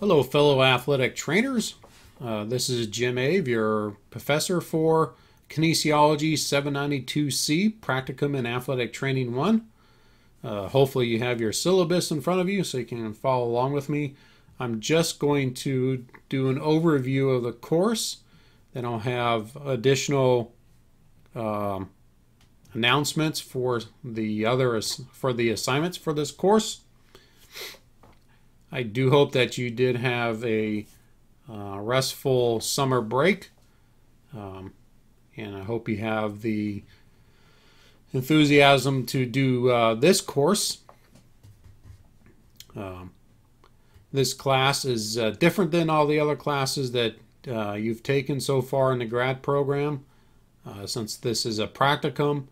Hello, fellow athletic trainers. This is Jim Ave, your professor for Kinesiology 792C, Practicum in Athletic Training 1. Hopefully you have your syllabus in front of you so you can follow along with me. I'm just going to do an overview of the course. Then I'll have additional announcements for the assignments for this course. I do hope that you did have a restful summer break, and I hope you have the enthusiasm to do this course. This class is different than all the other classes that you've taken so far in the grad program. Since this is a practicum,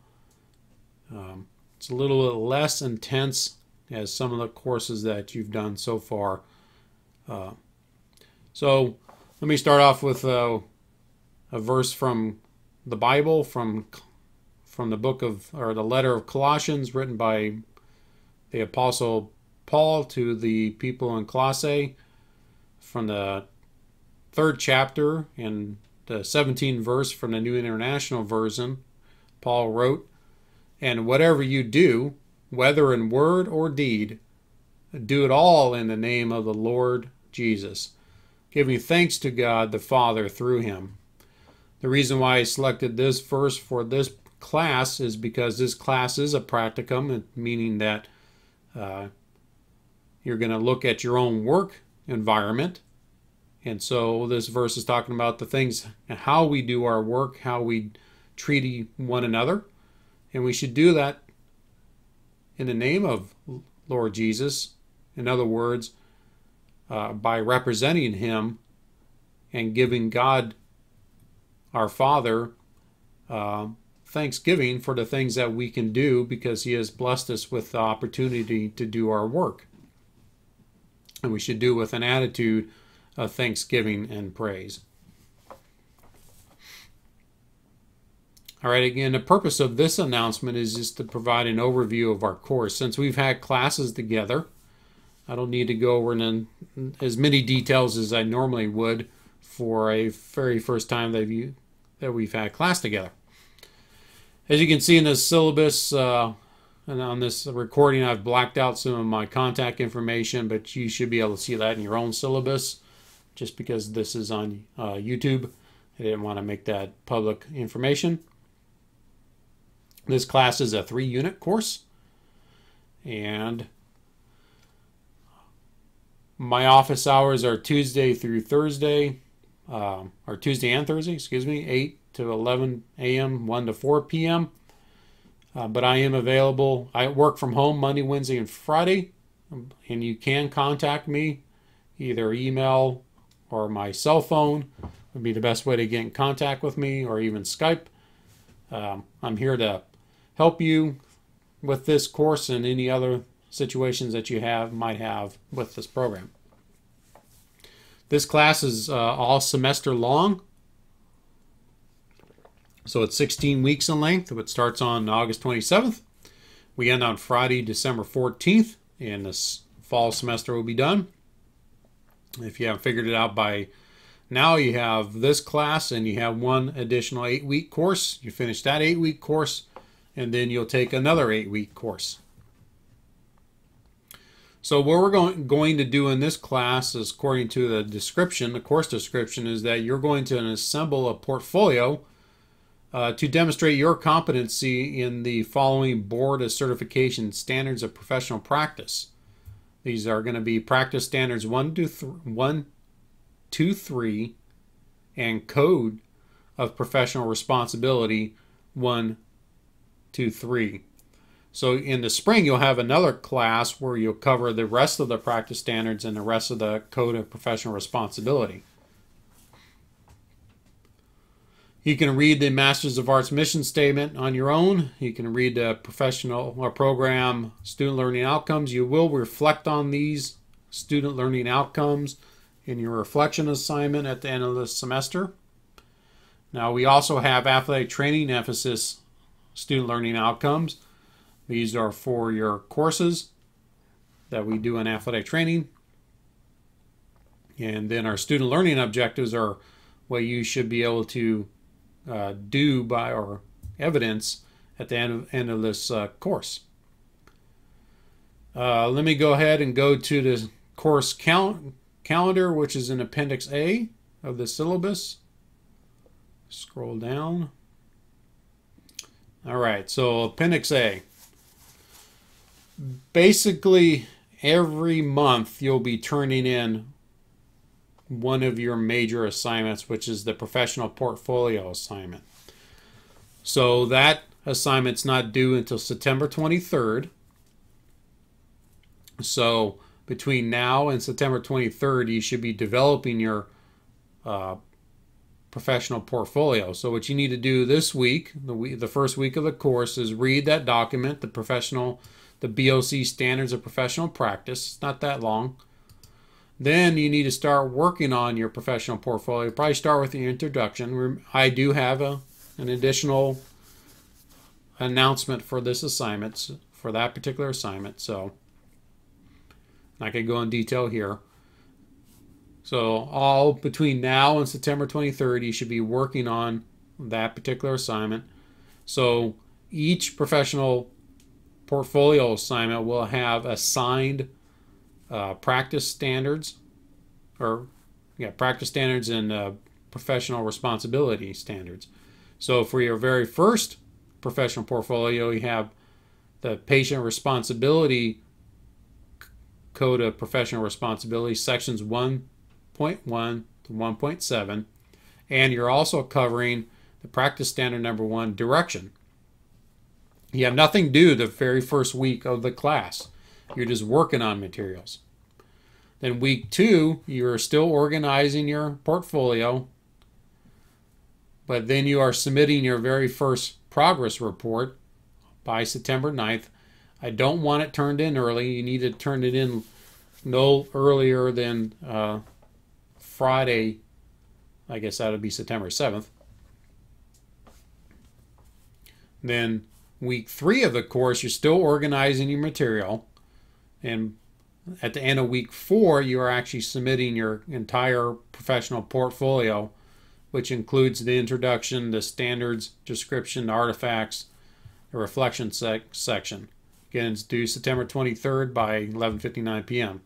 it's a little bit less intense as some of the courses that you've done so far. So let me start off with a verse from the Bible, from the book of, or the letter of Colossians, written by the Apostle Paul to the people in Colossae, from the 3rd chapter and the 17th verse from the New International Version. Paul wrote, "And whatever you do, whether in word or deed, do it all in the name of the Lord Jesus, giving thanks to God the Father through him." The reason why I selected this verse for this class is because this class is a practicum, meaning that you're going to look at your own work environment. And so this verse is talking about the things, how we do our work, how we treat one another. And we should do that in the name of Lord Jesus. In other words, by representing him and giving God, our Father, thanksgiving for the things that we can do, because he has blessed us with the opportunity to do our work. And we should do with an attitude of thanksgiving and praise. All right, again, the purpose of this announcement is just to provide an overview of our course. Since we've had classes together, I don't need to go over in as many details as I normally would for a very first time that we've had class together. As you can see in the syllabus, and on this recording, I've blacked out some of my contact information, but you should be able to see that in your own syllabus. Just because this is on YouTube, I didn't want to make that public information. This class is a 3-unit course, and my office hours are Tuesday through Thursday, or Tuesday and Thursday, 8 to 11 a.m., 1 to 4 p.m. But I am available. I work from home Monday, Wednesday, and Friday, and you can contact me, either email or my cell phone would be the best way to get in contact with me, or even Skype. I'm here to help you with this course and any other situations that you might have with this program. This class is all semester long, so it's 16 weeks in length. It starts on August 27th. We end on Friday, December 14th, and this fall semester will be done. If you haven't figured it out by now, you have this class and you have one additional 8-week course. You finish that 8-week course, and then you'll take another 8-week course. So what we're going to do in this class, is, according to the description, the course description, is that you're going to assemble a portfolio to demonstrate your competency in the following Board of Certification Standards of Professional Practice. These are going to be Practice Standards 1, 2, 3, and Code of Professional Responsibility 1, 2, 3. So in the spring, you'll have another class where you'll cover the rest of the practice standards and the rest of the Code of Professional Responsibility. You can read the Masters of Arts mission statement on your own. You can read the professional or program student learning outcomes. You will reflect on these student learning outcomes in your reflection assignment at the end of the semester. Now, we also have athletic training emphasis student learning outcomes. These are for your courses that we do in athletic training. And then our student learning objectives are what you should be able to do by or evidence at the end of this course. Let me go ahead and go to the course calendar, which is in Appendix A of the syllabus. Scroll down. All right, so Appendix A. Basically, every month you'll be turning in one of your major assignments, which is the professional portfolio assignment. So that assignment's not due until September 23rd. So between now and September 23rd, you should be developing your professional portfolio. So what you need to do this week, the first week of the course, is read that document, the BOC Standards of Professional Practice. It's not that long. Then you need to start working on your professional portfolio. Probably start with the introduction. I do have an additional announcement for this assignment, for that particular assignment. So I can go in detail here. So all between now and September 23rd, you should be working on that particular assignment. So each professional portfolio assignment will have assigned practice standards, practice standards and professional responsibility standards. So for your very first professional portfolio, you have the Patient Responsibility Code of Professional Responsibility, sections 1.1 to 1.7, and you're also covering the practice standard number 1, direction. You have nothing due the very first week of the class. You're just working on materials. Then week 2, you're still organizing your portfolio, but then you are submitting your very first progress report by September 9th. I don't want it turned in early. You need to turn it in no earlier than Friday. I guess that would be September 7th. Then week 3 of the course, you're still organizing your material, and at the end of week 4, you are actually submitting your entire professional portfolio, which includes the introduction, the standards, description, artifacts, the reflection section. Again, it's due September 23rd by 11:59 p.m.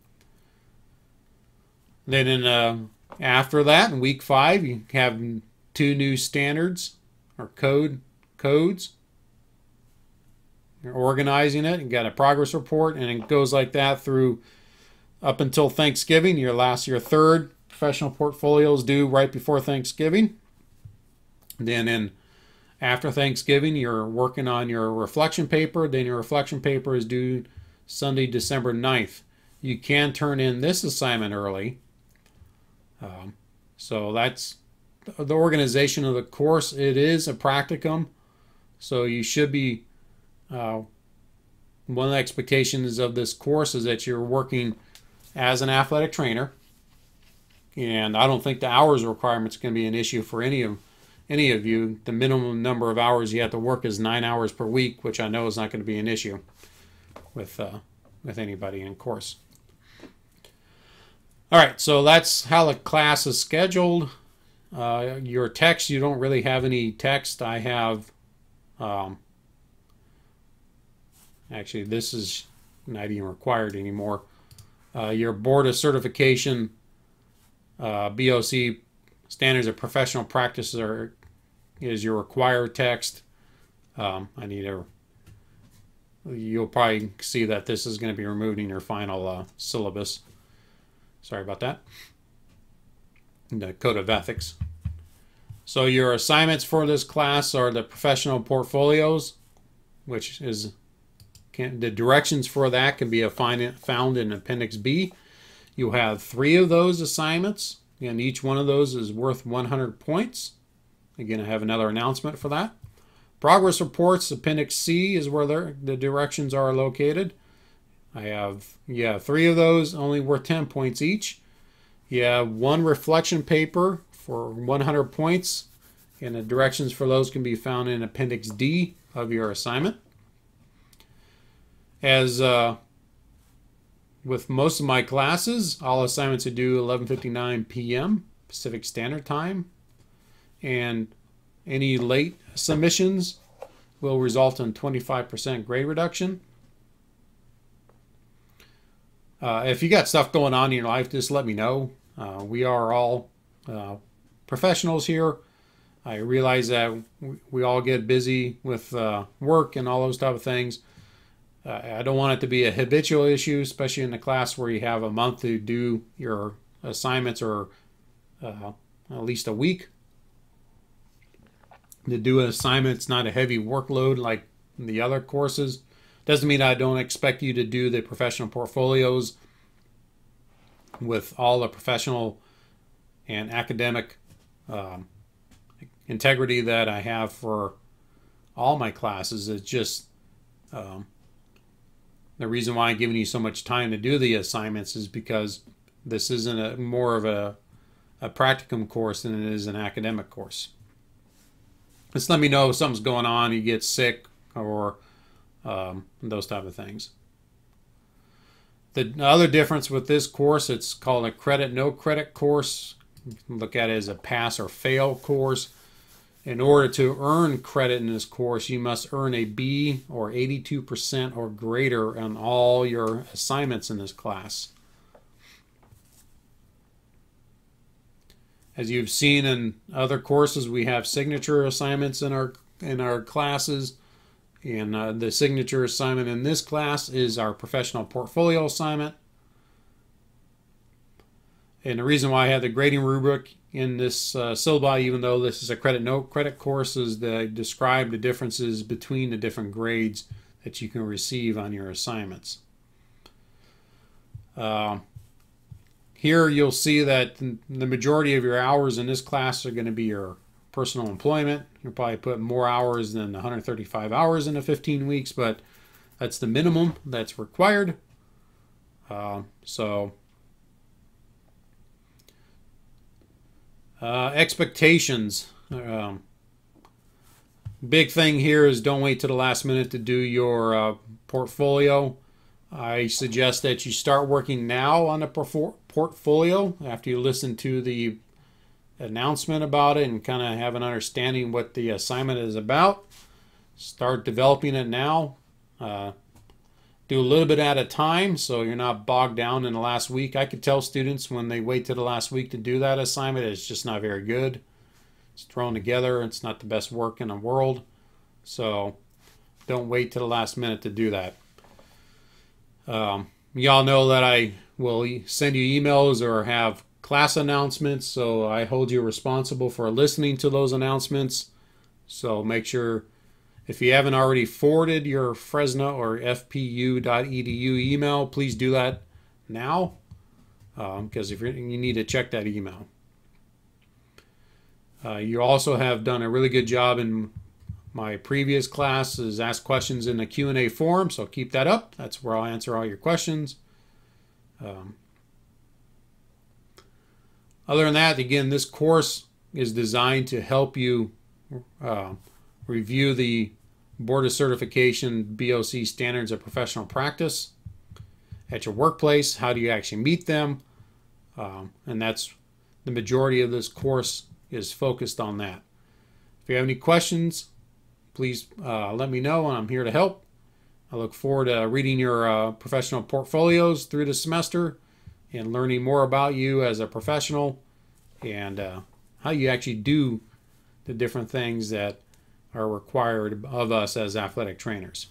Then after that, in week 5, you have 2 new standards or codes. You're organizing it. You got a progress report, and it goes like that through up until Thanksgiving. Your third professional portfolio is due right before Thanksgiving. Then after Thanksgiving, you're working on your reflection paper. Then your reflection paper is due Sunday, December 9th. You can turn in this assignment early. So that's the organization of the course. It is a practicum, so you should be one of the expectations of this course is that you're working as an athletic trainer, and I don't think the hours requirement is going to be an issue for any of you. The minimum number of hours you have to work is 9 hours per week, which I know is not going to be an issue with anybody in course. All right, so that's how the class is scheduled. Your text, you don't really have any text. I have actually, this is not even required anymore. Your Board of Certification BOC Standards of Professional Practice is your required text. You'll probably see that this is going to be removed in your final syllabus. Sorry about that. The Code of Ethics. So your assignments for this class are the professional portfolios, which is the directions for that can be found in Appendix B. You have 3 of those assignments, and each one of those is worth 100 points. Again, I have another announcement for that. Progress reports, Appendix C is where the directions are located. You have 3 of those, only worth 10 points each. You have 1 reflection paper for 100 points, and the directions for those can be found in Appendix D of your assignment. As with most of my classes, all assignments are due 11:59 p.m. Pacific Standard Time, and any late submissions will result in 25% grade reduction. If you got stuff going on in your life, just let me know. We are all professionals here. I realize that we all get busy with work and all those type of things. I don't want it to be a habitual issue, especially in the class where you have a month to do your assignments, or at least a week to do an assignment. It's not a heavy workload like the other courses. Doesn't mean I don't expect you to do the professional portfolios with all the professional and academic integrity that I have for all my classes. It's just the reason why I'm giving you so much time to do the assignments is because this isn't more of a practicum course than it is an academic course. Just let me know if something's going on, you get sick, or those type of things. The other difference with this course, it's called a credit, no credit course. You can look at it as a pass or fail course. In order to earn credit in this course, you must earn a B or 82% or greater on all your assignments in this class. As you've seen in other courses, we have signature assignments in our classes. And the signature assignment in this class is our professional portfolio assignment. And the reason why I have the grading rubric in this syllabi, even though this is a credit no credit course, is that I describe the differences between the different grades that you can receive on your assignments. Here you'll see that the majority of your hours in this class are going to be your personal employment. You'll probably put more hours than 135 hours in the 15 weeks, but that's the minimum that's required. Expectations. Big thing here is don't wait to the last minute to do your portfolio. I suggest that you start working now on the portfolio after you listen to the announcement about it and kind of have an understanding what the assignment is about. Start developing it now. Do a little bit at a time so you're not bogged down in the last week. I could tell students when they wait to the last week to do that assignment, it's just not very good. It's thrown together. It's not the best work in the world. So don't wait to the last minute to do that. Y'all know that I will send you emails or have class announcements, so I hold you responsible for listening to those announcements. So make sure, if you haven't already forwarded your Fresno or fpu.edu email, please do that now, because if you need to check that email. You also have done a really good job in my previous classes, ask questions in the Q&A forum, so keep that up. That's where I'll answer all your questions. Other than that, again, this course is designed to help you review the Board of Certification BOC Standards of Professional Practice at your workplace. How do you actually meet them? And that's the majority of this course is focused on that. If you have any questions, please let me know, and I'm here to help. I look forward to reading your professional portfolios through the semester and learning more about you as a professional and how you actually do the different things that are required of us as athletic trainers.